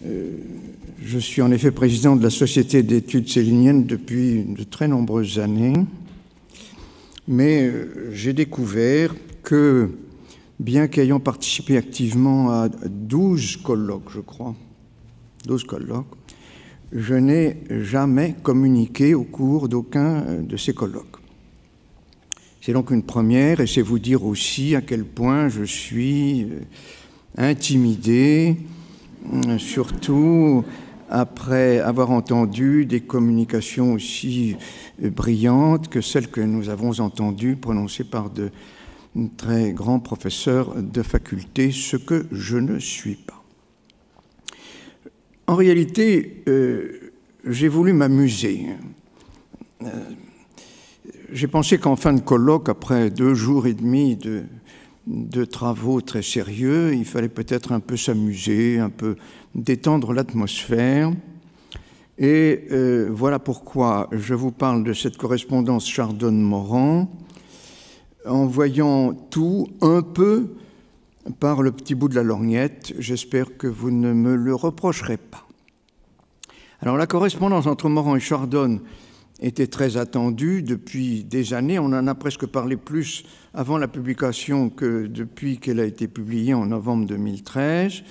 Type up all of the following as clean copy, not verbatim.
Je suis en effet président de la Société d'études céliniennes depuis de très nombreuses années, mais j'ai découvert que, bien qu'ayant participé activement à 12 colloques, je crois, 12 colloques, je n'ai jamais communiqué au cours d'aucun de ces colloques. C'est donc une première, et c'est vous dire aussi à quel point je suis intimidé, surtout après avoir entendu des communications aussi brillantes que celles que nous avons entendues prononcées par de très grands professeurs de faculté, ce que je ne suis pas. En réalité, j'ai voulu m'amuser. J'ai pensé qu'en fin de colloque, après 2 jours et demi de travaux très sérieux, il fallait peut-être un peu s'amuser, un peu détendre l'atmosphère. Et voilà pourquoi je vous parle de cette correspondance Chardonne-Morand, en voyant tout un peu par le petit bout de la lorgnette. J'espère que vous ne me le reprocherez pas. Alors, la correspondance entre Morand et Chardonne était très attendue depuis des années. On en a presque parlé plus avant la publication que depuis qu'elle a été publiée en novembre 2013,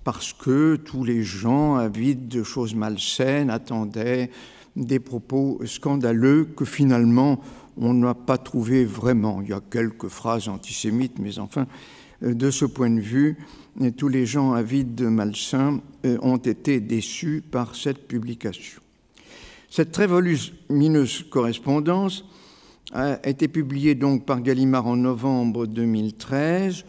parce que tous les gens avides de choses malsaines attendaient des propos scandaleux que finalement on n'a pas trouvé vraiment. Il y a quelques phrases antisémites, mais enfin, de ce point de vue, tous les gens avides de malsains ont été déçus par cette publication. Cette très volumineuse correspondance a été publiée donc par Gallimard en novembre 2013,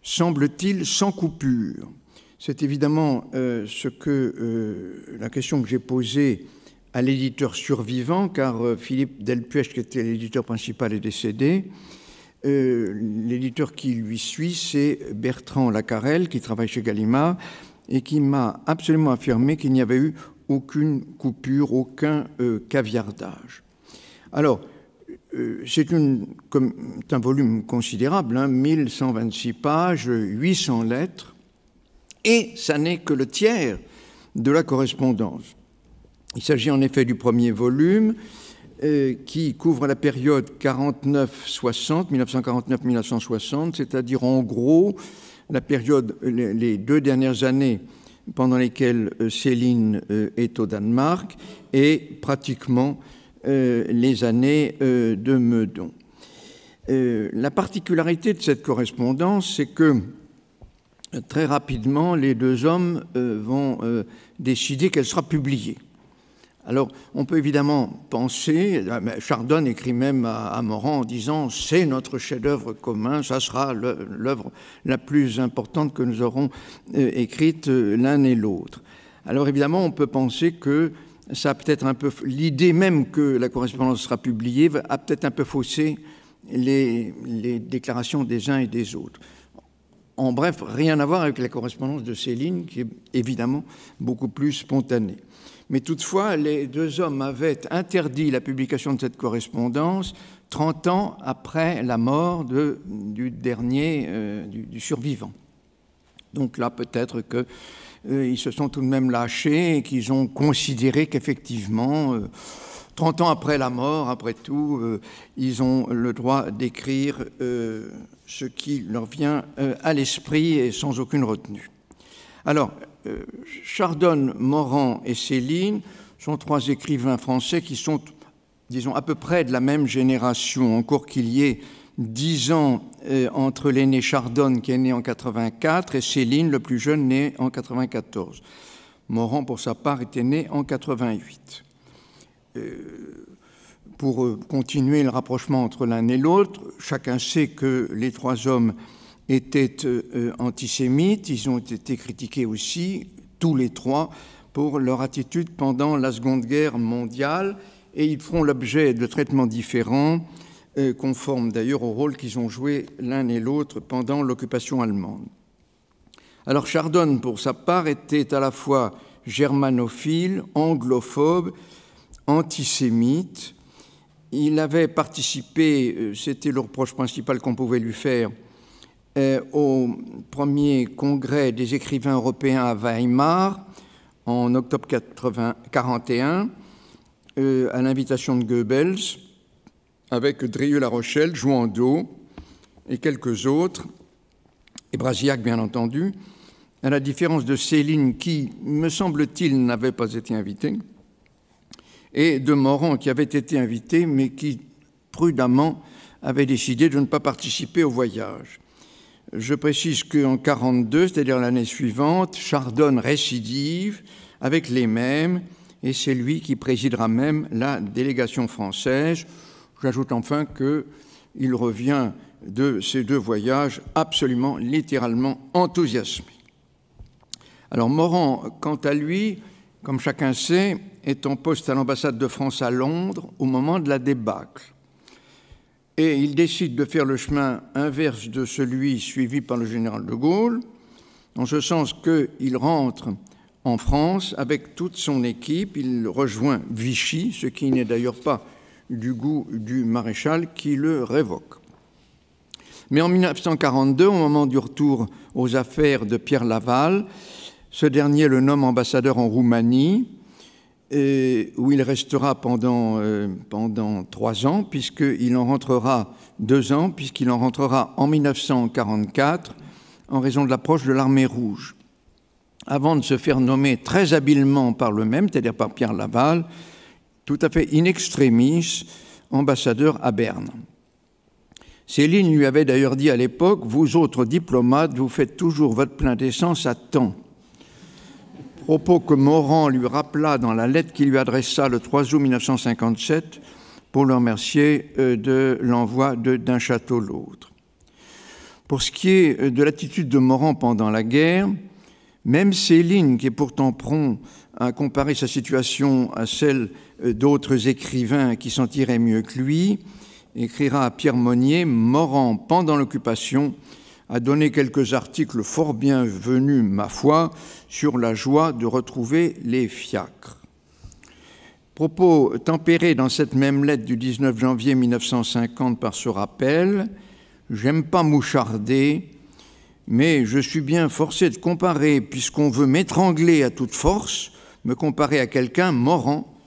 semble-t-il sans coupure. C'est évidemment la question que j'ai posée à l'éditeur survivant, car Philippe Delpuech, qui était l'éditeur principal, est décédé. L'éditeur qui lui suit, c'est Bertrand Lacarelle, qui travaille chez Gallimard, et qui m'a absolument affirmé qu'il n'y avait eu aucune coupure, aucun caviardage. Alors, c'est un volume considérable, 1126 pages, 800 lettres, et ça n'est que le tiers de la correspondance. Il s'agit en effet du premier volume qui couvre la période 49-60, 1949-1960, c'est-à-dire en gros la période, les 2 dernières années pendant lesquelles Céline est au Danemark et pratiquement les années de Meudon. La particularité de cette correspondance, c'est que très rapidement, les 2 hommes vont décider qu'elle sera publiée. Alors, on peut évidemment penser, Chardonne écrit même à Morand en disant « c'est notre chef-d'œuvre commun, ça sera l'œuvre la plus importante que nous aurons écrite l'un et l'autre ». Alors évidemment, on peut penser que ça a peut-être un peu... L'idée même que la correspondance sera publiée a peut-être un peu faussé les déclarations des uns et des autres. En bref, rien à voir avec la correspondance de Céline, qui est évidemment beaucoup plus spontanée. Mais toutefois, les 2 hommes avaient interdit la publication de cette correspondance 30 ans après la mort du dernier, du survivant. Donc là, peut-être qu'ils se sont tout de même lâchés et qu'ils ont considéré qu'effectivement, 30 ans après la mort, après tout, ils ont le droit d'écrire ce qui leur vient à l'esprit et sans aucune retenue. Alors, Chardonne, Morand et Céline sont 3 écrivains français qui sont, disons, à peu près de la même génération, encore qu'il y ait 10 ans entre l'aîné Chardonne, qui est né en 84, et Céline, le plus jeune, né en 94. Morand, pour sa part, était né en 88. Pour continuer le rapprochement entre l'un et l'autre, chacun sait que les 3 hommes étaient antisémites. Ils ont été critiqués aussi, tous les 3, pour leur attitude pendant la Seconde Guerre mondiale, et ils feront l'objet de traitements différents, conformes d'ailleurs au rôle qu'ils ont joué l'un et l'autre pendant l'occupation allemande. Alors Chardonne, pour sa part, était à la fois germanophile, anglophobe, antisémite. Il avait participé, c'était le reproche principal qu'on pouvait lui faire, au premier congrès des écrivains européens à Weimar, en octobre 1941, à l'invitation de Goebbels, avec Drieux-La Rochelle, Jouandeau et quelques autres, et Brasillac bien entendu, à la différence de Céline qui, me semble-t-il, n'avait pas été invitée, et de Morand qui avait été invité, mais qui prudemment avait décidé de ne pas participer au voyage. Je précise qu'en 1942, c'est-à-dire l'année suivante, Chardonne récidive avec les mêmes, et c'est lui qui présidera même la délégation française. J'ajoute enfin qu'il revient de ces deux voyages absolument, littéralement enthousiasmé. Alors Morand, quant à lui, comme chacun sait, est en poste à l'ambassade de France à Londres au moment de la débâcle. Et il décide de faire le chemin inverse de celui suivi par le général de Gaulle, en ce sens qu'il rentre en France avec toute son équipe. Il rejoint Vichy, ce qui n'est d'ailleurs pas du goût du maréchal qui le révoque. Mais en 1942, au moment du retour aux affaires de Pierre Laval, ce dernier le nomme ambassadeur en Roumanie, où il restera pendant 3 ans, puisqu'il en rentrera 2 ans, puisqu'il en rentrera en 1944, en raison de l'approche de l'armée rouge, avant de se faire nommer très habilement par le même, c'est-à-dire par Pierre Laval, tout à fait in extremis, ambassadeur à Berne. Céline lui avait d'ailleurs dit à l'époque « Vous autres diplomates, vous faites toujours votre plein d'essence à temps ». Propos que Morand lui rappela dans la lettre qu'il lui adressa le 3 août 1957 pour le remercier de l'envoi d'un château l'autre. Pour ce qui est de l'attitude de Morand pendant la guerre, même Céline, qui est pourtant prompt à comparer sa situation à celle d'autres écrivains qui s'en tiraient mieux que lui, écrira à Pierre Monnier, Morand, pendant l'occupation, a donné quelques articles fort bienvenus, ma foi, sur la joie de retrouver les fiacres. Propos tempérés dans cette même lettre du 19 janvier 1950 par ce rappel, j'aime pas moucharder, mais je suis bien forcé de comparer, puisqu'on veut m'étrangler à toute force, me comparer à quelqu'un, Morand,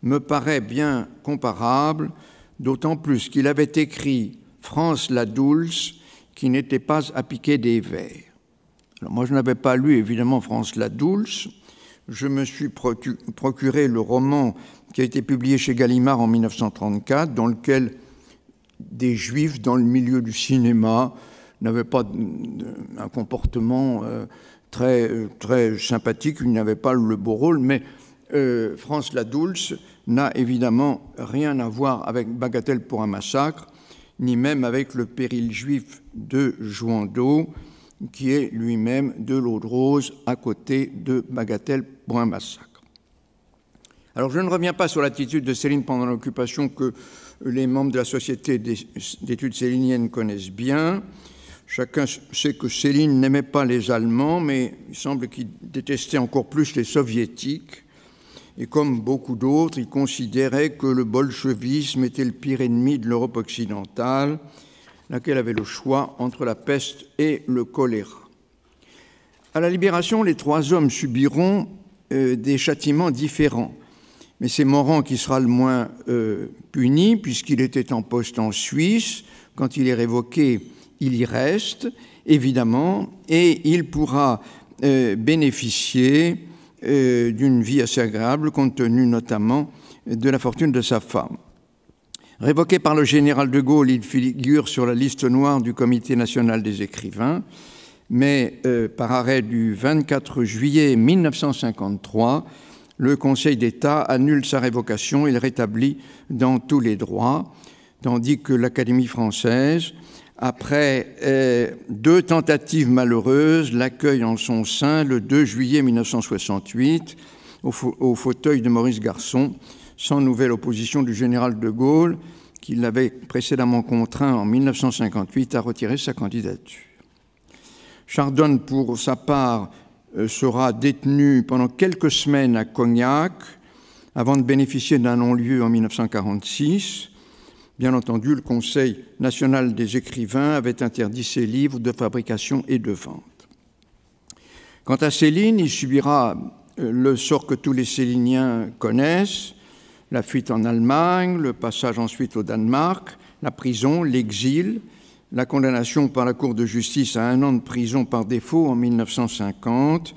me paraît bien comparable, d'autant plus qu'il avait écrit « France la Dulce », qui n'était pas à piquer des vers. Alors moi, je n'avais pas lu, évidemment, France la Dulce. Je me suis procuré le roman qui a été publié chez Gallimard en 1934, dans lequel des Juifs dans le milieu du cinéma n'avaient pas un comportement très sympathique, ils n'avaient pas le beau rôle, mais France la Dulce n'a évidemment rien à voir avec Bagatelle pour un massacre, ni même avec le péril juif de Jouandeau, qui est lui-même de l'eau de rose à côté de Bagatelle pour un massacre. Alors je ne reviens pas sur l'attitude de Céline pendant l'occupation que les membres de la Société d'études céliniennes connaissent bien. Chacun sait que Céline n'aimait pas les Allemands, mais il semble qu'il détestait encore plus les Soviétiques. Et comme beaucoup d'autres, il considérait que le bolchevisme était le pire ennemi de l'Europe occidentale, laquelle avait le choix entre la peste et le choléra. À la Libération, les 3 hommes subiront des châtiments différents. Mais c'est Morand qui sera le moins puni, puisqu'il était en poste en Suisse. Quand il est révoqué, il y reste, évidemment, et il pourra bénéficier d'une vie assez agréable, compte tenu notamment de la fortune de sa femme. Révoqué par le général de Gaulle, il figure sur la liste noire du Comité national des écrivains, mais par arrêt du 24 juillet 1953, le Conseil d'État annule sa révocation et le rétablit dans tous les droits, tandis que l'Académie française, après 2 tentatives malheureuses, l'accueille en son sein le 2 juillet 1968 au fauteuil de Maurice Garçon, sans nouvelle opposition du général de Gaulle, qui l'avait précédemment contraint en 1958 à retirer sa candidature. Chardonne, pour sa part, sera détenu pendant quelques semaines à Cognac, avant de bénéficier d'un non-lieu en 1946. Bien entendu, le Conseil national des écrivains avait interdit ses livres de fabrication et de vente. Quant à Céline, il subira le sort que tous les Céliniens connaissent, la fuite en Allemagne, le passage ensuite au Danemark, la prison, l'exil, la condamnation par la Cour de justice à 1 an de prison par défaut en 1950,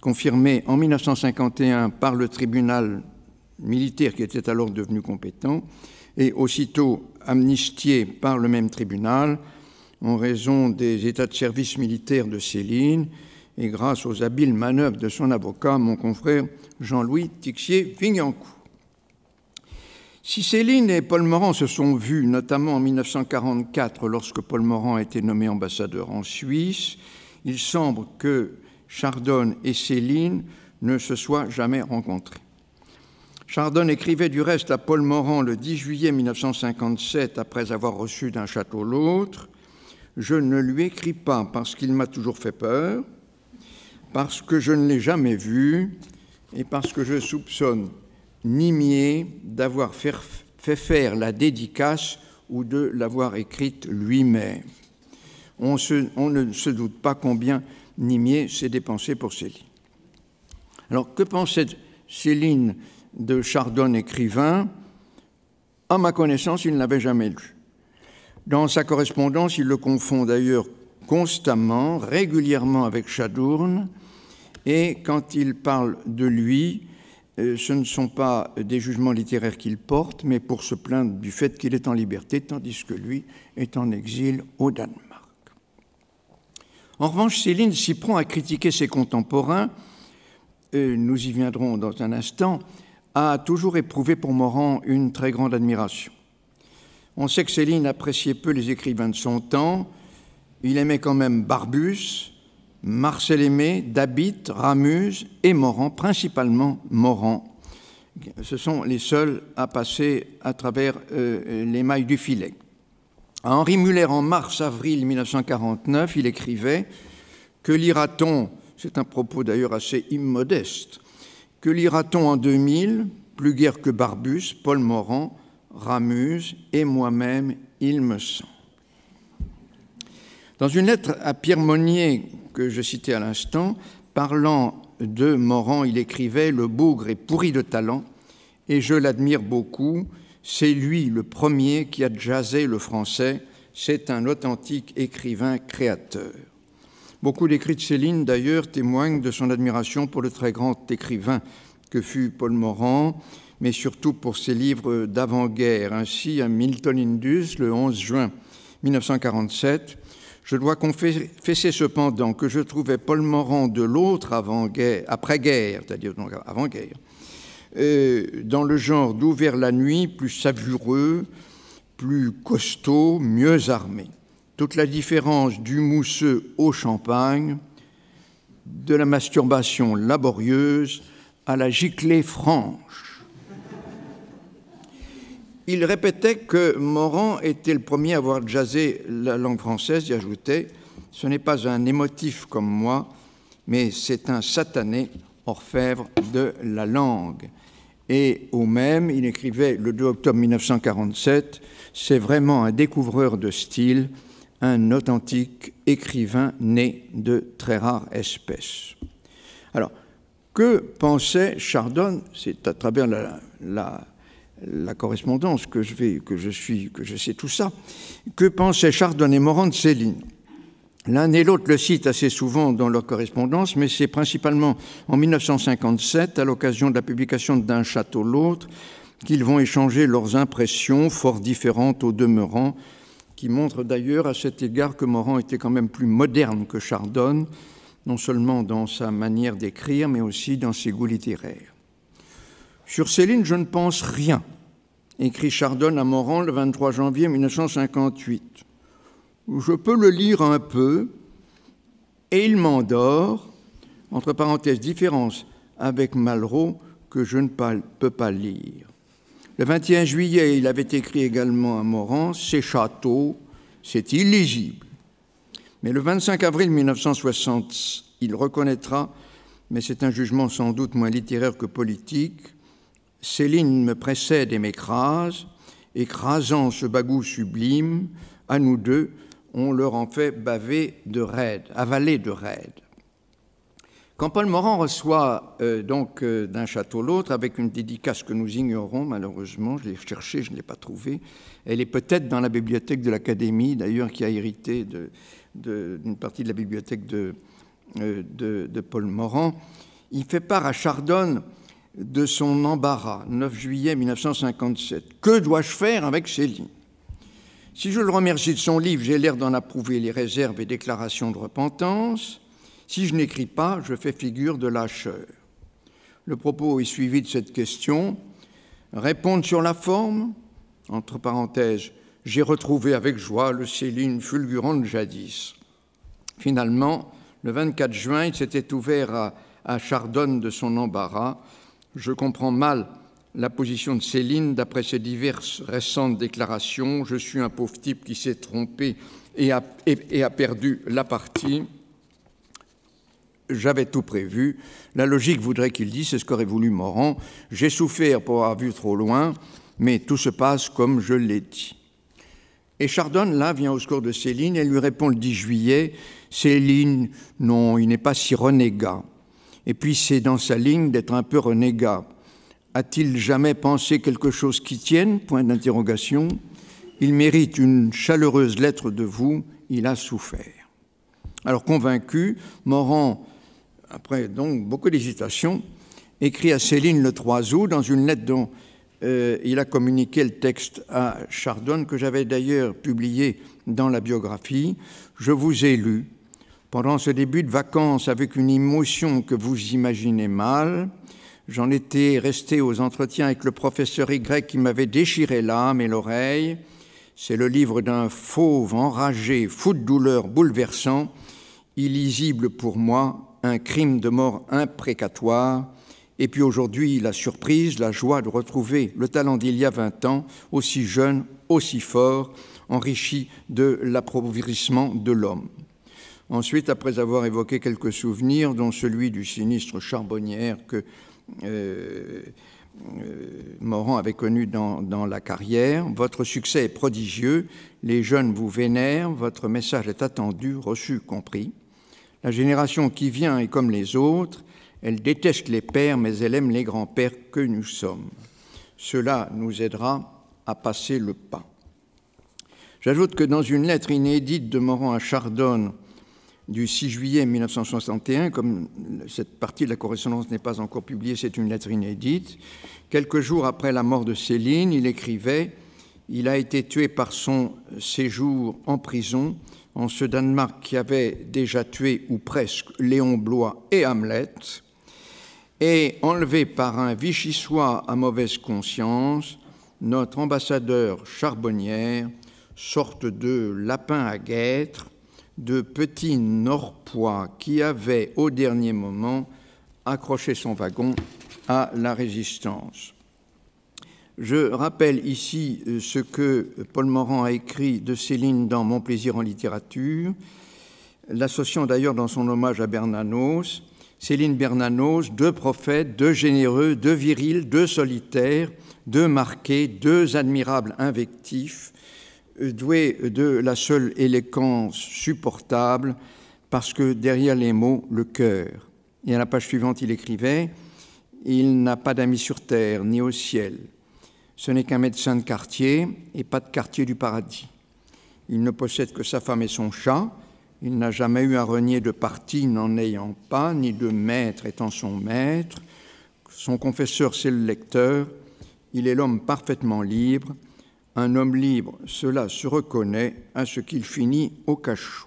confirmée en 1951 par le tribunal militaire qui était alors devenu compétent, et aussitôt amnistié par le même tribunal en raison des états de service militaire de Céline et grâce aux habiles manœuvres de son avocat, mon confrère Jean-Louis Tixier-Vignancourt. Si Céline et Paul Morand se sont vus, notamment en 1944, lorsque Paul Morand a été nommé ambassadeur en Suisse, il semble que Chardon et Céline ne se soient jamais rencontrés. Chardon écrivait du reste à Paul Morand le 10 juillet 1957, après avoir reçu d'un château l'autre: « Je ne lui écris pas parce qu'il m'a toujours fait peur, parce que je ne l'ai jamais vu et parce que je soupçonne Nimier d'avoir fait faire la dédicace ou de l'avoir écrite lui-même. » On ne se doute pas combien Nimier s'est dépensé pour Céline. Alors, que pensait Céline de Chardon écrivain? À ma connaissance, il ne l'avait jamais lu. Dans sa correspondance, il le confond d'ailleurs constamment, régulièrement avec Chadourne, et quand il parle de lui, ce ne sont pas des jugements littéraires qu'il porte, mais pour se plaindre du fait qu'il est en liberté, tandis que lui est en exil au Danemark. En revanche, Céline s'y prend à critiquer ses contemporains, nous y viendrons dans un instant, a toujours éprouvé pour Morand une très grande admiration. On sait que Céline appréciait peu les écrivains de son temps. Il aimait quand même Barbus, Marcel Aimé, Dabitte, Ramuse et Morand, principalement Morand. Ce sont les seuls à passer à travers les mailles du filet. À Henri Muller, en mars-avril 1949, il écrivait « Que lira-t-on » c'est un propos d'ailleurs assez immodeste. « Que lira-t-on en 2000 ? Plus guère que Barbus, Paul Morand, Ramuse et moi-même, il me semble. » Dans une lettre à Pierre Monnier, que je citais à l'instant, parlant de Morand, il écrivait « Le bougre est pourri de talent et je l'admire beaucoup. C'est lui le premier qui a jazzé le français. C'est un authentique écrivain créateur. » Beaucoup d'écrits de Céline, d'ailleurs, témoignent de son admiration pour le très grand écrivain que fut Paul Morand, mais surtout pour ses livres d'avant-guerre. Ainsi, à Milton Indus, le 11 juin 1947, « Je dois confesser cependant que je trouvais Paul Morand de l'autre après-guerre, c'est-à-dire donc avant-guerre, dans le genre d'Où vers la nuit, plus savoureux, plus costaud, mieux armé. Toute la différence du mousseux au champagne, de la masturbation laborieuse à la giclée franche. » Il répétait que Morand était le premier à avoir jazzé la langue française et ajoutait « Ce n'est pas un émotif comme moi, mais c'est un satané orfèvre de la langue. » Et au même, il écrivait le 2 octobre 1947 « C'est vraiment un découvreur de style, un authentique écrivain né de très rare espèce. » Alors, que pensait Chardon? C'est à travers la correspondance que je sais tout ça. Que pensaient Chardon et Morand de Céline? L'un et l'autre le citent assez souvent dans leur correspondance, mais c'est principalement en 1957, à l'occasion de la publication d'Un château l'autre, qu'ils vont échanger leurs impressions, fort différentes au demeurant, qui montrent d'ailleurs à cet égard que Morand était quand même plus moderne que Chardon, non seulement dans sa manière d'écrire, mais aussi dans ses goûts littéraires. « Sur Céline, je ne pense rien », écrit Chardon à Morand le 23 janvier 1958. « Je peux le lire un peu, et il m'endort, entre parenthèses, différence avec Malraux que je ne peux pas lire. » Le 21 juillet, il avait écrit également à Morand « Ces châteaux, c'est illisible. » Mais le 25 avril 1960, il reconnaîtra, mais c'est un jugement sans doute moins littéraire que politique, « Céline me précède et m'écrase, écrasant ce bagout sublime, à nous deux, on leur en fait avaler de raide. » Quand Paul Morand reçoit donc d'un château l'autre, avec une dédicace que nous ignorons malheureusement, je l'ai cherchée, je ne l'ai pas trouvée, elle est peut-être dans la bibliothèque de l'Académie, d'ailleurs qui a hérité d'une partie de la bibliothèque de Paul Morand. Il fait part à Chardonne de son embarras, 9 juillet 1957. Que dois-je faire avec Céline? Si je le remercie de son livre, j'ai l'air d'en approuver les réserves et déclarations de repentance. Si je n'écris pas, je fais figure de lâcheur. Le propos est suivi de cette question. Répondre sur la forme, entre parenthèses, j'ai retrouvé avec joie le Céline fulgurante jadis. Finalement, le 24 juin, il s'était ouvert à Chardonne de son embarras. Je comprends mal la position de Céline d'après ses diverses récentes déclarations. Je suis un pauvre type qui s'est trompé et a perdu la partie. J'avais tout prévu. La logique voudrait qu'il dise, c'est ce qu'aurait voulu Morand. J'ai souffert pour avoir vu trop loin, mais tout se passe comme je l'ai dit. Et Chardonne, là, vient au secours de Céline et lui répond le 10 juillet, Céline, non, il n'est pas si renégat. Et puis c'est dans sa ligne d'être un peu renégat. A-t-il jamais pensé quelque chose qui tienne? Point d'interrogation. Il mérite une chaleureuse lettre de vous, il a souffert. Alors convaincu, Morand, après donc beaucoup d'hésitation, écrit à Céline le 3 août dans une lettre dont il a communiqué le texte à Chardonne, que j'avais d'ailleurs publié dans la biographie. Je vous ai lu pendant ce début de vacances avec une émotion que vous imaginez mal. J'en étais resté aux entretiens avec le professeur Y qui m'avait déchiré l'âme et l'oreille. C'est le livre d'un fauve enragé, fou de douleur, bouleversant, illisible pour moi, un crime de mort imprécatoire. Et puis aujourd'hui, la surprise, la joie de retrouver le talent d'il y a 20 ans, aussi jeune, aussi fort, enrichi de l'appauvrissement de l'homme. Ensuite, après avoir évoqué quelques souvenirs, dont celui du sinistre Charbonnière que Morand avait connu dans la carrière, votre succès est prodigieux, les jeunes vous vénèrent, votre message est attendu, reçu, compris. La génération qui vient est comme les autres, elle déteste les pères, mais elle aime les grands-pères que nous sommes. Cela nous aidera à passer le pas. J'ajoute que dans une lettre inédite de Morand à Chardonne du 6 juillet 1961, comme cette partie de la correspondance n'est pas encore publiée, c'est une lettre inédite, quelques jours après la mort de Céline, il écrivait « Il a été tué par son séjour en prison en ce Danemark qui avait déjà tué, ou presque, Léon Bloy et Hamlet, et enlevé par un Vichysois à mauvaise conscience, notre ambassadeur Charbonnière, sorte de lapin à guêtre, de petit Norpois qui avait, au dernier moment, accroché son wagon à la Résistance. Je rappelle ici ce que Paul Morand a écrit de Céline dans Mon plaisir en littérature, l'associant d'ailleurs dans son hommage à Bernanos. Céline Bernanos, deux prophètes, deux généreux, deux virils, deux solitaires, deux marqués, deux admirables invectifs, doués de la seule élégance supportable, parce que derrière les mots, le cœur. Et à la page suivante, il écrivait « Il n'a pas d'amis sur terre, ni au ciel. Ce n'est qu'un médecin de quartier et pas de quartier du paradis. Il ne possède que sa femme et son chat. Il n'a jamais eu à renier de parti n'en ayant pas, ni de maître étant son maître. Son confesseur, c'est le lecteur. Il est l'homme parfaitement libre. Un homme libre, cela se reconnaît à ce qu'il finit au cachot. »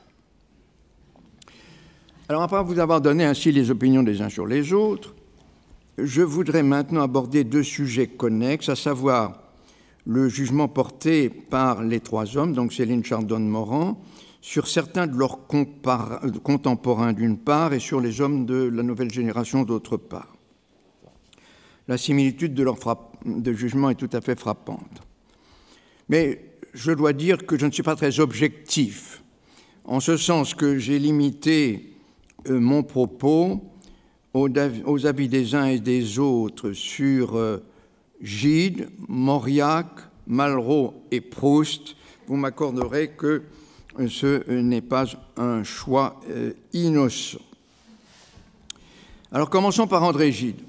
Alors, après vous avoir donné ainsi les opinions des uns sur les autres, je voudrais maintenant aborder deux sujets connexes, à savoir le jugement porté par les trois hommes, donc Céline, Chardonne, Morand, sur certains de leurs contemporains d'une part et sur les hommes de la nouvelle génération d'autre part. La similitude de leur jugement est tout à fait frappante. Mais je dois dire que je ne suis pas très objectif, en ce sens que j'ai limité mon propos aux avis des uns et des autres sur Gide, Mauriac, Malraux et Proust. Vous m'accorderez que ce n'est pas un choix innocent. Alors commençons par André Gide.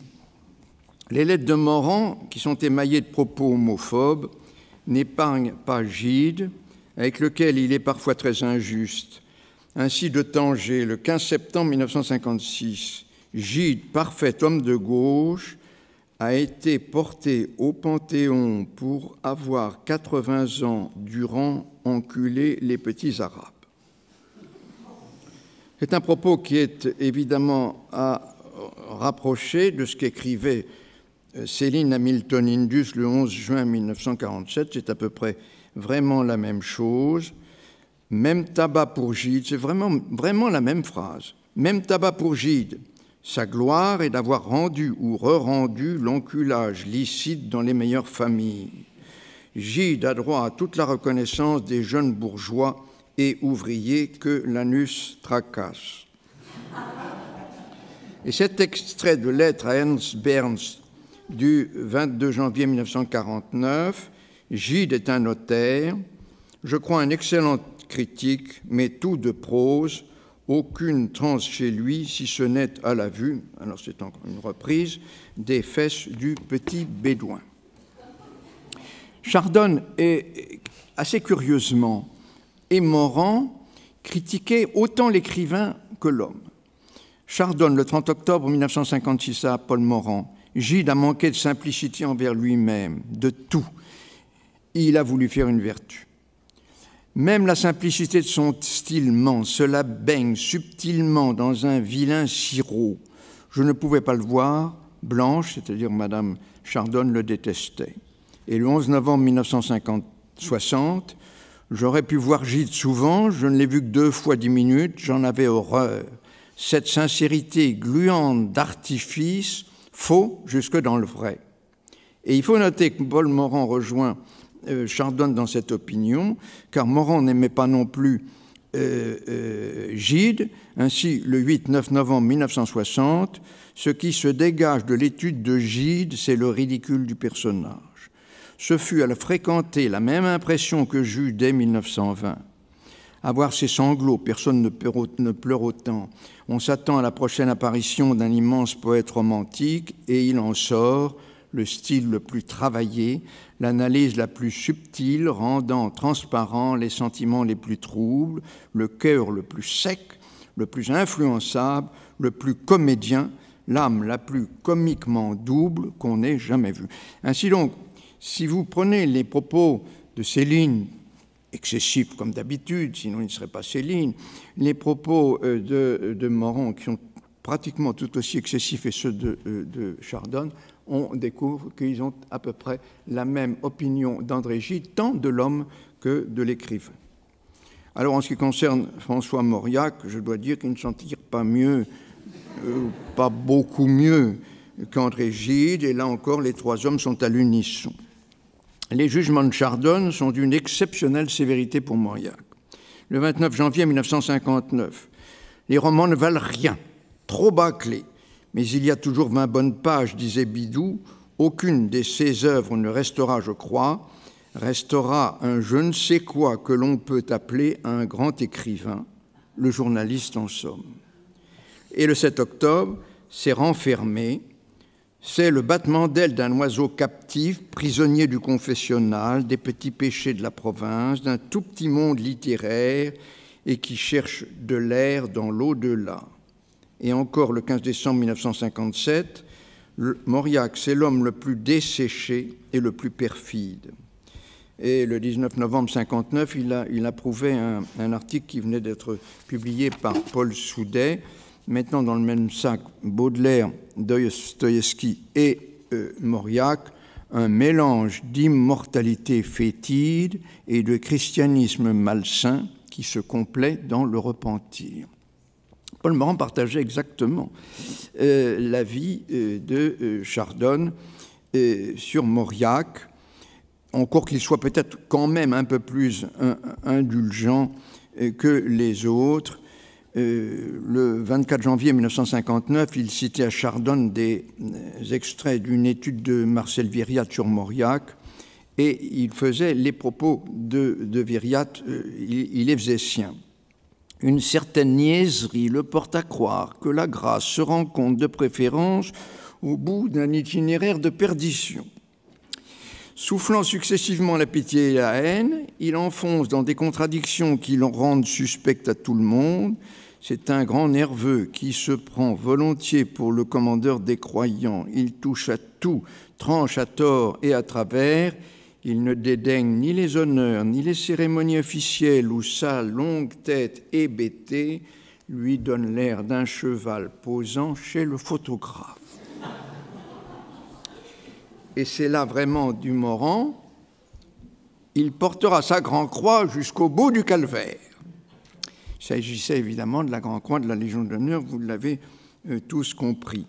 Les lettres de Morand, qui sont émaillées de propos homophobes, n'épargnent pas Gide, avec lequel il est parfois très injuste. Ainsi, de Tanger, le 15 septembre 1956, Gide, parfait homme de gauche, a été porté au Panthéon pour avoir 80 ans durant enculé les petits Arabes. C'est un propos qui est évidemment à rapprocher de ce qu'écrivait Céline Hamilton Indus le 11 juin 1947. C'est à peu près vraiment la même chose. Même tabac pour Gide, c'est vraiment la même phrase. Même tabac pour Gide. Sa gloire est d'avoir rendu ou re-rendu l'enculage licite dans les meilleures familles. Gide a droit à toute la reconnaissance des jeunes bourgeois et ouvriers que l'anus tracasse. Et cet extrait de lettre à Ernst Berns du 22 janvier 1949, Gide est un notaire, je crois un excellent critique, mais tout de prose, aucune transe chez lui, si ce n'est à la vue, alors c'est encore une reprise, des fesses du petit bédouin. Chardon est, assez curieusement, et Morand critiquait autant l'écrivain que l'homme. Chardon, le 30 octobre 1956, à Paul Morand, Gide a manqué de simplicité envers lui-même, de tout. Il a voulu faire une vertu. Même la simplicité de son style ment, cela baigne subtilement dans un vilain sirop. Je ne pouvais pas le voir, Blanche, c'est-à-dire Madame Chardon, le détestait. Et le 11 novembre 1960, j'aurais pu voir Gide souvent, je ne l'ai vu que 2 fois 10 minutes, j'en avais horreur. Cette sincérité gluante d'artifice, faux jusque dans le vrai. Et il faut noter que Paul Morand rejoint Chardon dans cette opinion, car Morand n'aimait pas non plus Gide. Ainsi, le 8-9 novembre 1960, ce qui se dégage de l'étude de Gide, c'est le ridicule du personnage. Ce fut à le fréquenter la même impression que j'eus dès 1920. À voir ses sanglots, personne ne pleure autant. On s'attend à la prochaine apparition d'un immense poète romantique, et il en sort, le style le plus travaillé, l'analyse la plus subtile, rendant transparents les sentiments les plus troubles, le cœur le plus sec, le plus influençable, le plus comédien, l'âme la plus comiquement double qu'on ait jamais vue. Ainsi donc, si vous prenez les propos de Céline, excessifs comme d'habitude, sinon il ne serait pas Céline, les propos de Morand, qui sont pratiquement tout aussi excessifs, et ceux de Chardon, on découvre qu'ils ont à peu près la même opinion d'André Gide, tant de l'homme que de l'écrivain. Alors, en ce qui concerne François Mauriac, je dois dire qu'il ne s'en tire pas mieux, pas beaucoup mieux qu'André Gide, et là encore, les 3 hommes sont à l'unisson. Les jugements de Chardon sont d'une exceptionnelle sévérité pour Mauriac. Le 29 janvier 1959, les romans ne valent rien, trop bâclés. Mais il y a toujours 20 bonnes pages, disait Bidou. Aucune de ces œuvres ne restera, je crois, restera un je ne sais quoi que l'on peut appeler un grand écrivain, le journaliste en somme. Et le 7 octobre, c'est renfermé, c'est le battement d'ailes d'un oiseau captif, prisonnier du confessionnal, des petits péchés de la province, d'un tout petit monde littéraire et qui cherche de l'air dans l'au-delà. Et encore le 15 décembre 1957, Mauriac, c'est l'homme le plus desséché et le plus perfide. Et le 19 novembre 1959, il approuvait un article qui venait d'être publié par Paul Soudet, mettant dans le même sac Baudelaire, Dostoïevski et Mauriac, un mélange d'immortalité fétide et de christianisme malsain qui se complaît dans le repentir. Paul Morand partageait exactement l'avis de Chardon sur Mauriac, encore qu'il soit peut-être quand même un peu plus indulgent que les autres. Le 24 janvier 1959, il citait à Chardon des extraits d'une étude de Marcel Viriat sur Mauriac, et il faisait les propos de Viriat, il les faisait siens. Une certaine niaiserie le porte à croire que la grâce se rencontre de préférence au bout d'un itinéraire de perdition. Soufflant successivement la pitié et la haine, il enfonce dans des contradictions qui l'en rendent suspect à tout le monde. C'est un grand nerveux qui se prend volontiers pour le commandeur des croyants. Il touche à tout, tranche à tort et à travers. Il ne dédaigne ni les honneurs, ni les cérémonies officielles où sa longue tête hébétée lui donne l'air d'un cheval posant chez le photographe. Et c'est là vraiment du Morand, il portera sa grande croix jusqu'au bout du calvaire. Il s'agissait évidemment de la grande croix de la Légion d'honneur, vous l'avez tous compris.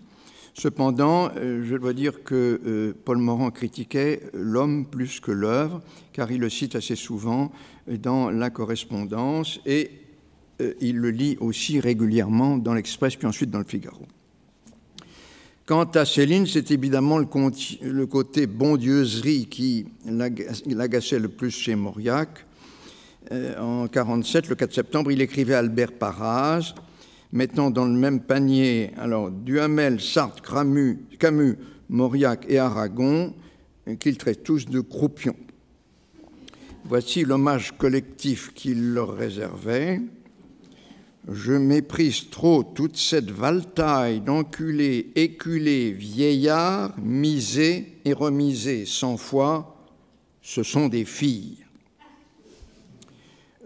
Cependant, je dois dire que Paul Morand critiquait l'homme plus que l'œuvre, car il le cite assez souvent dans la correspondance et il le lit aussi régulièrement dans l'Express, puis ensuite dans le Figaro. Quant à Céline, c'est évidemment le côté bondieuserie qui l'agaçait le plus chez Mauriac. En 1947, le 4 septembre, il écrivait à Albert Parras, mettant dans le même panier alors Duhamel, Sartre, Camus, Mauriac et Aragon, qu'il traite tous de croupions. Voici l'hommage collectif qu'il leur réservait. Je méprise trop toute cette valetaille d'enculés, éculés, vieillards, misés et remisés 100 fois. Ce sont des filles.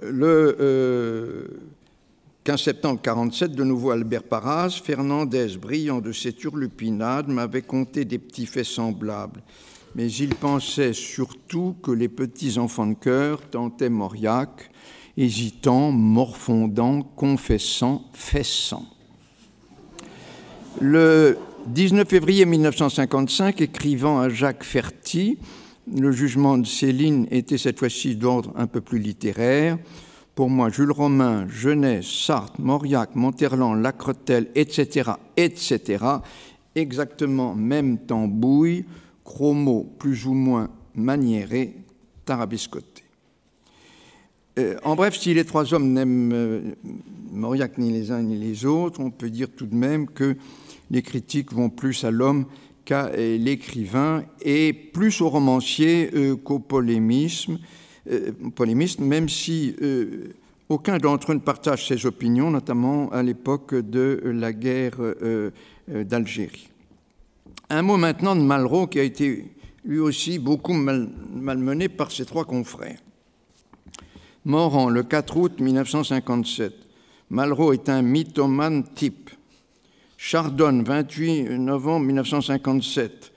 Le 15 septembre 1947, de nouveau Albert Parras, Fernandez, brillant de ses turlupinades, m'avait conté des petits faits semblables. Mais il pensait surtout que les petits enfants de cœur tentaient Mauriac, hésitant, morfondant, confessant, fessant. Le 19 février 1955, écrivant à Jacques Ferty, le jugement de Céline était cette fois-ci d'ordre un peu plus littéraire. Pour moi, Jules Romain, Genès, Sartre, Mauriac, Monterland, Lacretelle, etc., etc., exactement même tambouille, chromo plus ou moins maniéré, tarabiscoté. En bref, si les trois hommes n'aiment Mauriac ni les uns ni les autres, on peut dire tout de même que les critiques vont plus à l'homme qu'à l'écrivain et plus au romancier qu'au polémiste, même si aucun d'entre eux ne partage ses opinions, notamment à l'époque de la guerre d'Algérie. Un mot maintenant de Malraux, qui a été lui aussi beaucoup malmené par ses trois confrères. Morand, le 4 août 1957. Malraux est un mythomane type. Chardonne, 28 novembre 1957.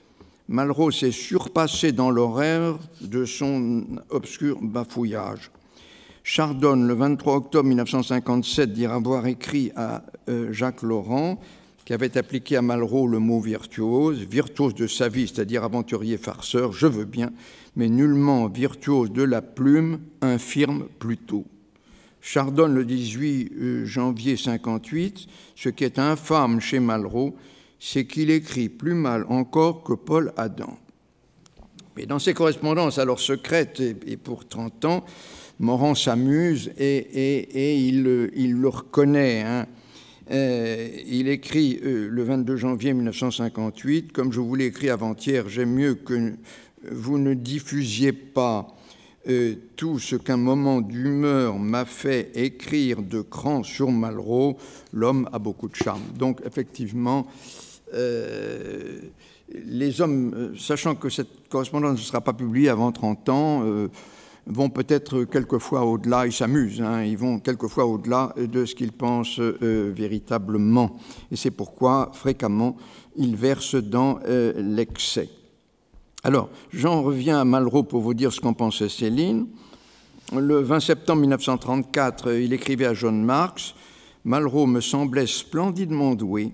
Malraux s'est surpassé dans l'horreur de son obscur bafouillage. Chardonne, le 23 octobre 1957, dira avoir écrit à Jacques Laurent, qui avait appliqué à Malraux le mot virtuose de sa vie, c'est-à-dire aventurier farceur, je veux bien, mais nullement virtuose de la plume, infirme plutôt. Chardonne, le 18 janvier 1958, ce qui est infâme chez Malraux, c'est qu'il écrit plus mal encore que Paul Adam. Mais dans ses correspondances alors secrètes et pour 30 ans, Morand s'amuse et il le reconnaît. Hein. Il écrit le 22 janvier 1958, « Comme je vous l'ai écrit avant-hier, j'aime mieux que vous ne diffusiez pas tout ce qu'un moment d'humeur m'a fait écrire de cran sur Malraux, l'homme a beaucoup de charme. » Donc effectivement, les hommes, sachant que cette correspondance ne sera pas publiée avant 30 ans, vont peut-être quelquefois au-delà, ils s'amusent, hein, ils vont quelquefois au-delà de ce qu'ils pensent véritablement. Et c'est pourquoi, fréquemment, ils versent dans l'excès. Alors, j'en reviens à Malraux pour vous dire ce qu'en pensait Céline. Le 20 septembre 1934, il écrivait à John Marks « Malraux me semblait splendidement doué,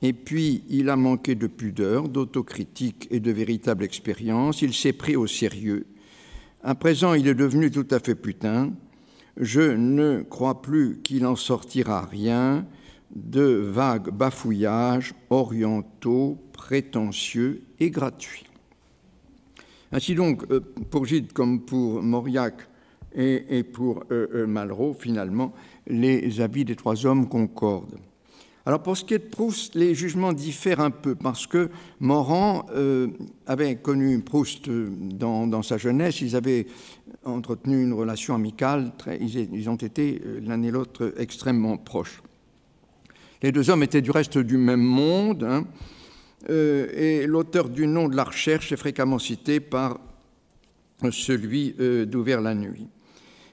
et puis il a manqué de pudeur, d'autocritique et de véritable expérience. Il s'est pris au sérieux. À présent, il est devenu tout à fait putain. Je ne crois plus qu'il en sortira rien de vagues bafouillages orientaux, prétentieux et gratuits. » Ainsi donc, pour Gide comme pour Mauriac, et pour Malraux, finalement, les avis des trois hommes concordent. Alors pour ce qui est de Proust, les jugements diffèrent un peu parce que Morand avait connu Proust dans sa jeunesse, ils avaient entretenu une relation amicale, ils ont été l'un et l'autre extrêmement proches. Les deux hommes étaient du reste du même monde, hein, et l'auteur du nom de la recherche est fréquemment cité par celui d'Ouvert la nuit.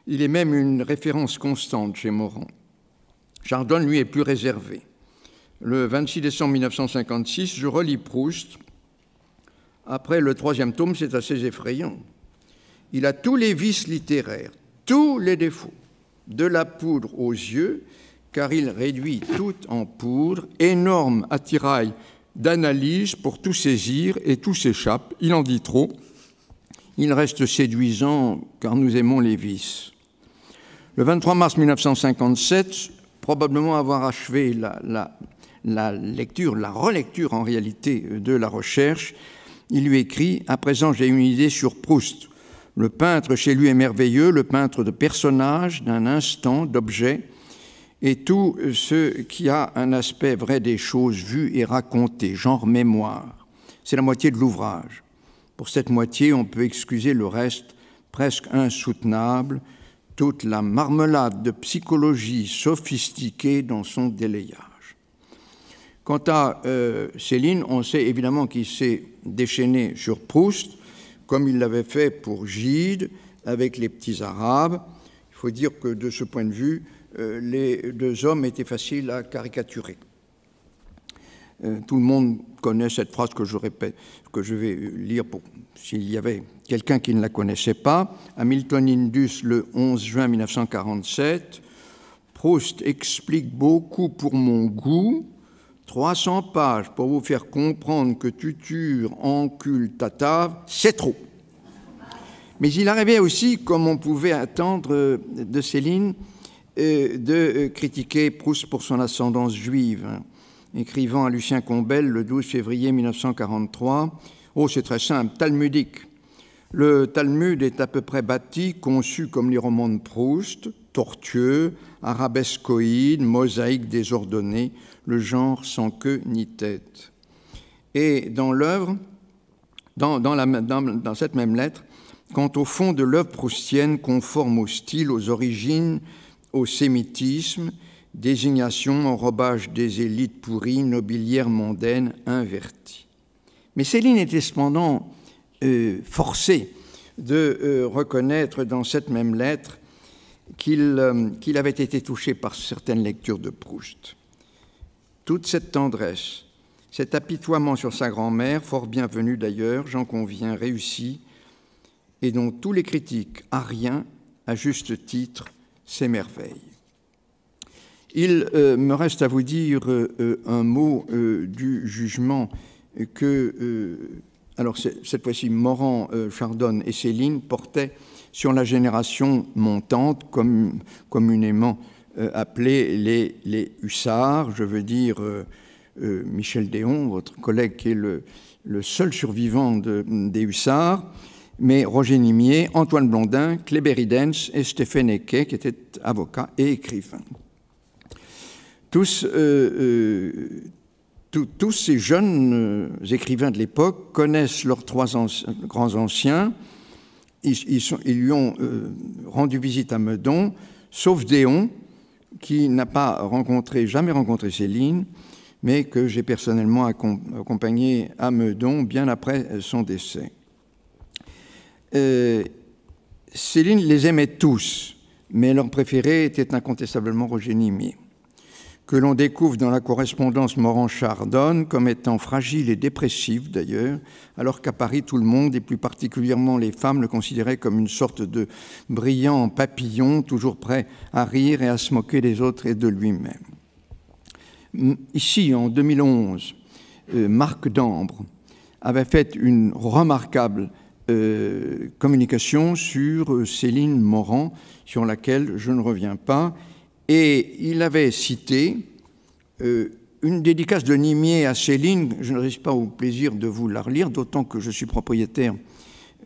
Il est même une référence constante chez Morand. Chardon, lui, est plus réservé. Le 26 décembre 1956, je relis Proust. Après le 3e tome, c'est assez effrayant. Il a tous les vices littéraires, tous les défauts, de la poudre aux yeux, car il réduit tout en poudre, énorme attirail d'analyse pour tout saisir et tout s'échappe. Il en dit trop. Il reste séduisant, car nous aimons les vices. Le 23 mars 1957, probablement avoir achevé la lecture, la relecture en réalité de la recherche, il lui écrit « À présent, j'ai une idée sur Proust. Le peintre chez lui est merveilleux, le peintre de personnages, d'un instant, d'objets, et tout ce qui a un aspect vrai des choses vues et racontées, genre mémoire. C'est la moitié de l'ouvrage. Pour cette moitié, on peut excuser le reste, presque insoutenable, toute la marmelade de psychologie sophistiquée dans son délayage. » Quant à Céline, on sait évidemment qu'il s'est déchaîné sur Proust, comme il l'avait fait pour Gide, avec les petits Arabes. Il faut dire que de ce point de vue, les deux hommes étaient faciles à caricaturer. Tout le monde connaît cette phrase que je répète, que je vais lire s'il y avait quelqu'un qui ne la connaissait pas. Hamilton Indus, le 11 juin 1947. Proust explique beaucoup pour mon goût. 300 pages pour vous faire comprendre que tuture, encule, tatave, c'est trop. Mais il arrivait aussi, comme on pouvait attendre de Céline, de critiquer Proust pour son ascendance juive, écrivant à Lucien Combel le 12 février 1943. Oh, c'est très simple, talmudique. Le Talmud est à peu près bâti, conçu comme les romans de Proust, tortueux, arabescoïde, mosaïque désordonnée, le genre sans queue ni tête. Et dans l'œuvre, dans cette même lettre, quant au fond de l'œuvre proustienne conforme au style, aux origines, au sémitisme, désignation, enrobage des élites pourries, nobiliaires mondaines, inverties. Mais Céline était cependant forcée de reconnaître dans cette même lettre qu'il avait été touché par certaines lectures de Proust. Toute cette tendresse, cet apitoiement sur sa grand-mère, fort bienvenu d'ailleurs, j'en conviens, réussi, et dont tous les critiques ariens, à juste titre, s'émerveillent. Il me reste à vous dire un mot du jugement que, alors cette fois-ci, Morand, Chardon et Céline portaient sur la génération montante, communément appelée les hussards, je veux dire Michel Déon, votre collègue qui est le seul survivant des hussards, mais Roger Nimier, Antoine Blondin, Kléber Hidens et Stéphane Ecquet, qui étaient avocats et écrivains. Tous ces jeunes écrivains de l'époque connaissent leurs trois grands anciens. Ils lui ont rendu visite à Meudon, sauf Déon, qui n'a pas jamais rencontré Céline, mais que j'ai personnellement accompagné à Meudon bien après son décès. Céline les aimait tous, mais leur préféré était incontestablement Roger Nimier, que l'on découvre dans la correspondance Morand-Chardon comme étant fragile et dépressif d'ailleurs, alors qu'à Paris tout le monde, et plus particulièrement les femmes, le considéraient comme une sorte de brillant papillon, toujours prêt à rire et à se moquer des autres et de lui-même. Ici, en 2011, Marc Dambre avait fait une remarquable communication sur Céline Morand, sur laquelle je ne reviens pas, et il avait cité une dédicace de Nimier à Céline. Je ne résiste pas au plaisir de vous la relire, d'autant que je suis propriétaire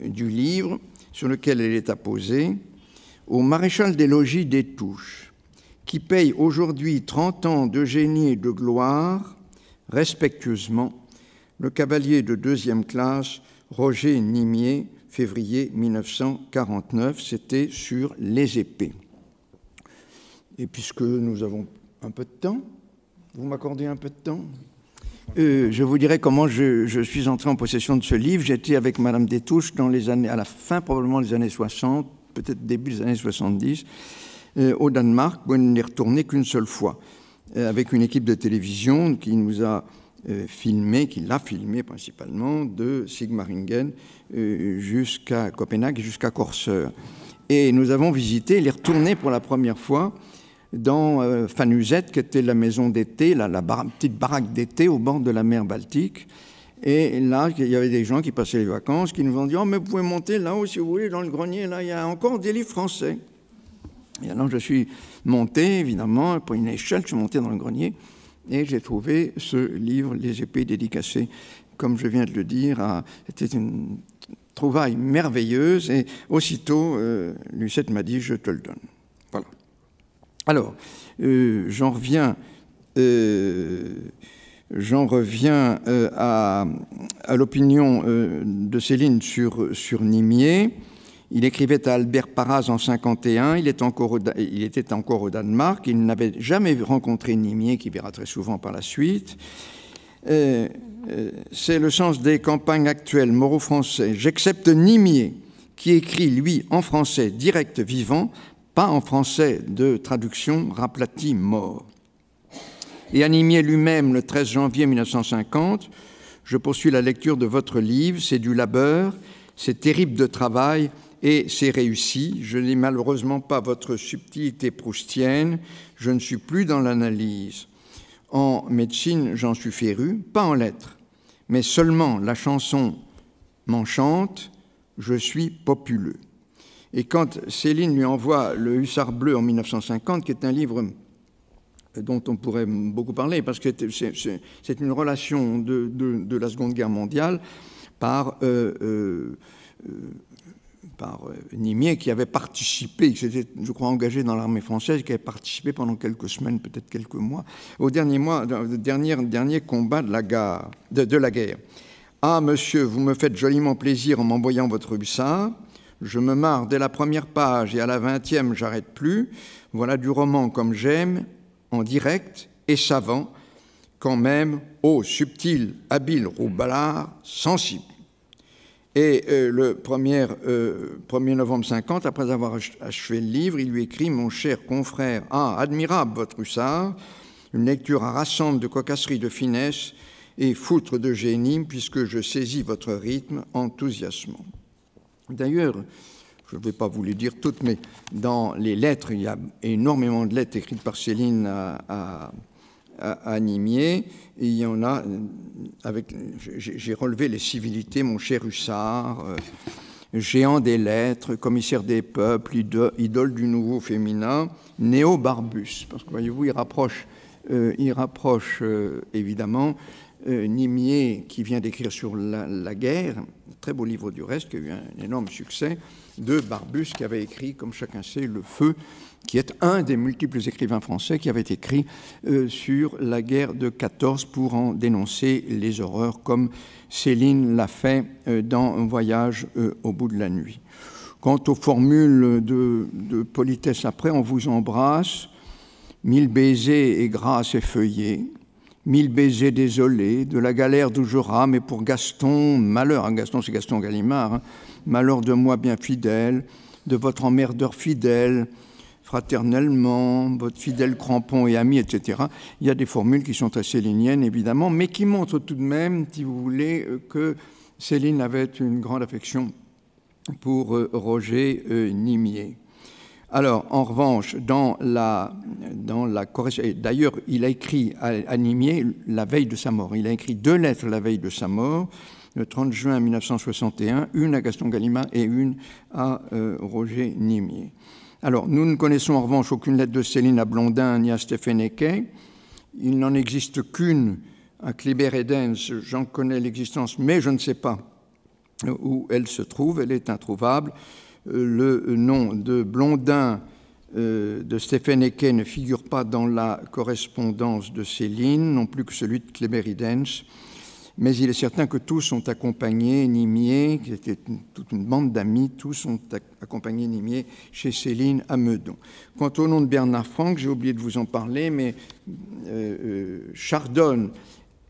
du livre sur lequel elle est apposée, au maréchal des logis Destouches, qui paye aujourd'hui 30 ans de génie et de gloire, respectueusement, le cavalier de 2e classe Roger Nimier, février 1949, c'était sur les épées. Et puisque nous avons un peu de temps, vous m'accordez un peu de temps ? Je vous dirai comment je suis entré en possession de ce livre. J'étais avec Madame Destouches dans les années, à la fin probablement des années 60, peut-être début des années 70, au Danemark, où elle n'est retournée qu'une seule fois, avec une équipe de télévision qui nous a filmé, qui l'a filmé principalement, de Sigmaringen jusqu'à Copenhague et jusqu'à Korsør. Et nous avons visité, il est retourné pour la première fois dans Fanhuset, qui était la maison d'été, la petite baraque d'été au bord de la mer Baltique. Et là, il y avait des gens qui passaient les vacances, qui nous ont dit « Oh, mais vous pouvez monter là-haut, si vous voulez, dans le grenier, là, il y a encore des livres français. » Et alors, je suis monté, évidemment, pour une échelle, je suis monté dans le grenier, et j'ai trouvé ce livre, Les épées dédicacées, comme je viens de le dire. C'était une trouvaille merveilleuse, et aussitôt, Lucette m'a dit « Je te le donne. » Voilà. Alors, j'en reviens à l'opinion de Céline sur Nimier. Il écrivait à Albert Parras en 1951, il était encore au Danemark, il n'avait jamais rencontré Nimier, qui verra très souvent par la suite. C'est le sens des campagnes actuelles, moro-français. J'accepte Nimier, qui écrit, lui, en français direct vivant, pas en français de traduction raplati mort. Et à Nimier lui-même, le 13 janvier 1950, je poursuis la lecture de votre livre, c'est du labeur, c'est terrible de travail et c'est réussi. Je n'ai malheureusement pas votre subtilité proustienne, je ne suis plus dans l'analyse. En médecine, j'en suis féru, pas en lettres, mais seulement la chanson m'enchante, je suis populeux. Et quand Céline lui envoie Le Hussard bleu en 1950, qui est un livre dont on pourrait beaucoup parler, parce que c'est une relation de la Seconde Guerre mondiale par Nimier, qui avait participé, qui s'était, je crois, engagé dans l'armée française, qui avait participé pendant quelques semaines, peut-être quelques mois, au dernier combat de la guerre. « Ah, monsieur, vous me faites joliment plaisir en m'envoyant votre hussard. Je me marre dès la première page et à la 20e, j'arrête plus. Voilà du roman comme j'aime, en direct et savant, quand même, ô subtil, habile roublard, sensible. » Et le 1er novembre 50, après avoir achevé le livre, il lui écrit « Mon cher confrère, ah, admirable votre hussard, une lecture harassante de cocasserie, de finesse et foutre de génie, puisque je saisis votre rythme enthousiasmant. » D'ailleurs, je ne vais pas vous les dire toutes, mais dans les lettres, il y a énormément de lettres écrites par Céline à Nimier. Et il y en a, j'ai relevé les civilités, mon cher hussard, géant des lettres, commissaire des peuples, idole du nouveau féminin, Néo-Barbus. Parce que voyez-vous, il rapproche évidemment Nimier, qui vient d'écrire sur la guerre, très beau livre du reste, qui a eu un énorme succès, de Barbus, qui avait écrit, comme chacun sait, Le Feu, qui est un des multiples écrivains français qui avait écrit sur la guerre de 14 pour en dénoncer les horreurs, comme Céline l'a fait dans Un voyage au bout de la nuit. Quant aux formules de politesse après, on vous embrasse, 1000 baisers et grâce effeuillée, 1000 baisers désolés, de la galère d'où je rame, et pour Gaston, malheur, hein, Gaston c'est Gaston Gallimard, hein, malheur de moi bien fidèle, de votre emmerdeur fidèle, fraternellement, votre fidèle crampon et ami, etc. Il y a des formules qui sont très céliniennes, évidemment, mais qui montrent tout de même, si vous voulez, que Céline avait une grande affection pour Roger Nimier. Alors, en revanche, dans la correspondance, d'ailleurs, il a écrit à Nimier la veille de sa mort. Il a écrit 2 lettres la veille de sa mort, le 30 juin 1961, une à Gaston Gallimard et une à Roger Nimier. Alors, nous ne connaissons en revanche aucune lettre de Céline à Blondin ni à Stephen Ecke. Il n'en existe qu'une à Kléber Edens. J'en connais l'existence, mais je ne sais pas où elle se trouve. Elle est introuvable. le nom de Blondin de Stephen Hecke ne figure pas dans la correspondance de Céline, non plus que celui de Kléber Hydens, mais il est certain que tous sont accompagnés, Nimier, qui était toute une bande d'amis, tous sont accompagnés Nimier chez Céline à Meudon. Quant au nom de Bernard Franck, j'ai oublié de vous en parler, mais Chardonne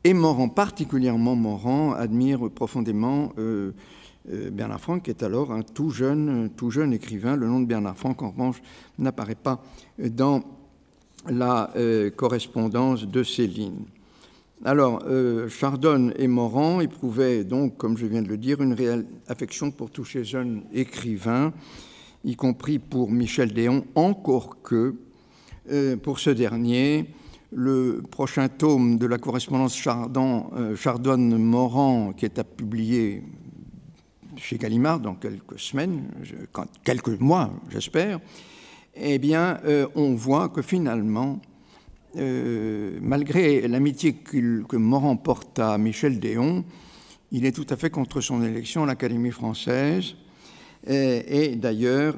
et Morand, particulièrement Morand, admirent profondément Bernard Franck, qui est alors un tout jeune écrivain. Le nom de Bernard Franck, en revanche, n'apparaît pas dans la correspondance de Céline. Alors, Chardonne et Morand éprouvaient donc, comme je viens de le dire, une réelle affection pour tous ces jeunes écrivains, y compris pour Michel Déon, encore que, pour ce dernier, le prochain tome de la correspondance Chardonne-Morand, qui est à publier chez Gallimard dans quelques semaines, quelques mois, j'espère, eh bien, on voit que finalement, malgré l'amitié que Morand porte à Michel Déon, il est tout à fait contre son élection à l'Académie française. Et d'ailleurs,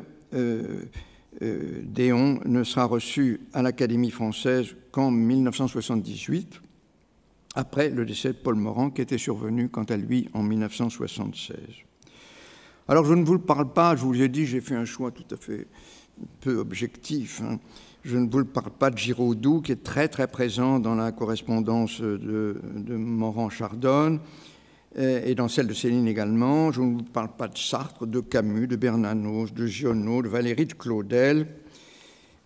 Déon ne sera reçu à l'Académie française qu'en 1978, après le décès de Paul Morand, qui était survenu, quant à lui, en 1976. Alors, je ne vous le parle pas, je vous ai dit, j'ai fait un choix tout à fait peu objectif. Je ne vous parle pas de Giraudoux, qui est très, très présent dans la correspondance de Morand-Chardonne, et dans celle de Céline également. Je ne vous parle pas de Sartre, de Camus, de Bernanos, de Giono, de Valérie de Claudel.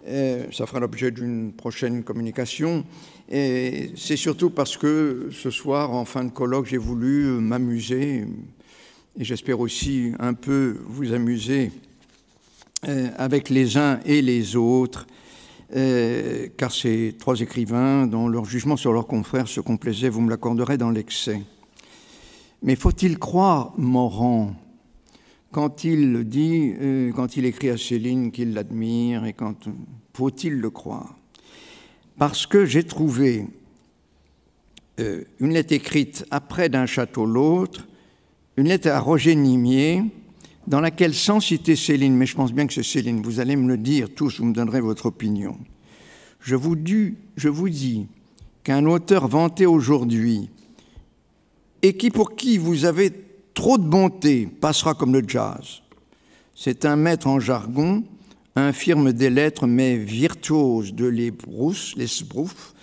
Ça fera l'objet d'une prochaine communication. Et c'est surtout parce que ce soir, en fin de colloque, j'ai voulu m'amuser, et j'espère aussi un peu vous amuser avec les uns et les autres, car ces trois écrivains, dont leur jugement sur leurs confrères se complaisait, vous me l'accorderez, dans l'excès. Mais faut-il croire Morand quand il dit, quand il écrit à Céline qu'il l'admire, et faut-il le croire? Parce que j'ai trouvé une lettre écrite après D'un château l'autre, une lettre à Roger Nimier, dans laquelle, sans citer Céline, mais je pense bien que c'est Céline, vous allez me le dire tous, vous me donnerez votre opinion. Je vous dis qu'un auteur vanté aujourd'hui, et pour qui vous avez trop de bonté, passera comme le jazz. C'est un maître en jargon, infirme des lettres, mais virtuose de l'esbrouf,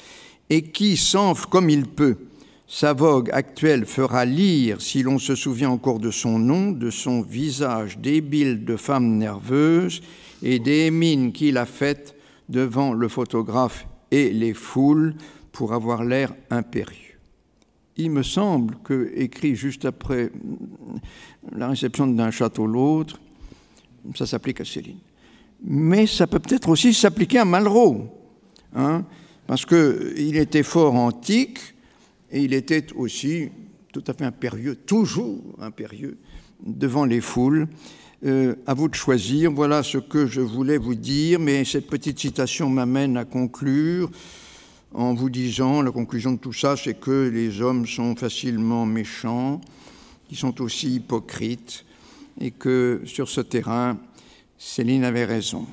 et qui, s'enfle comme il peut, sa vogue actuelle fera lire, si l'on se souvient encore de son nom, de son visage débile de femme nerveuse et des mines qu'il a faites devant le photographe et les foules pour avoir l'air impérieux. Il me semble que, écrit juste après la réception d'Un château l'autre, ça s'applique à Céline. Mais ça peut peut-être aussi s'appliquer à Malraux, parce qu'il était fort antique, et il était aussi tout à fait impérieux, toujours impérieux, devant les foules. À vous de choisir. Voilà ce que je voulais vous dire, mais cette petite citation m'amène à conclure en vous disant, la conclusion de tout ça, c'est que les hommes sont facilement méchants, qu'ils sont aussi hypocrites, et que sur ce terrain, Céline avait raison.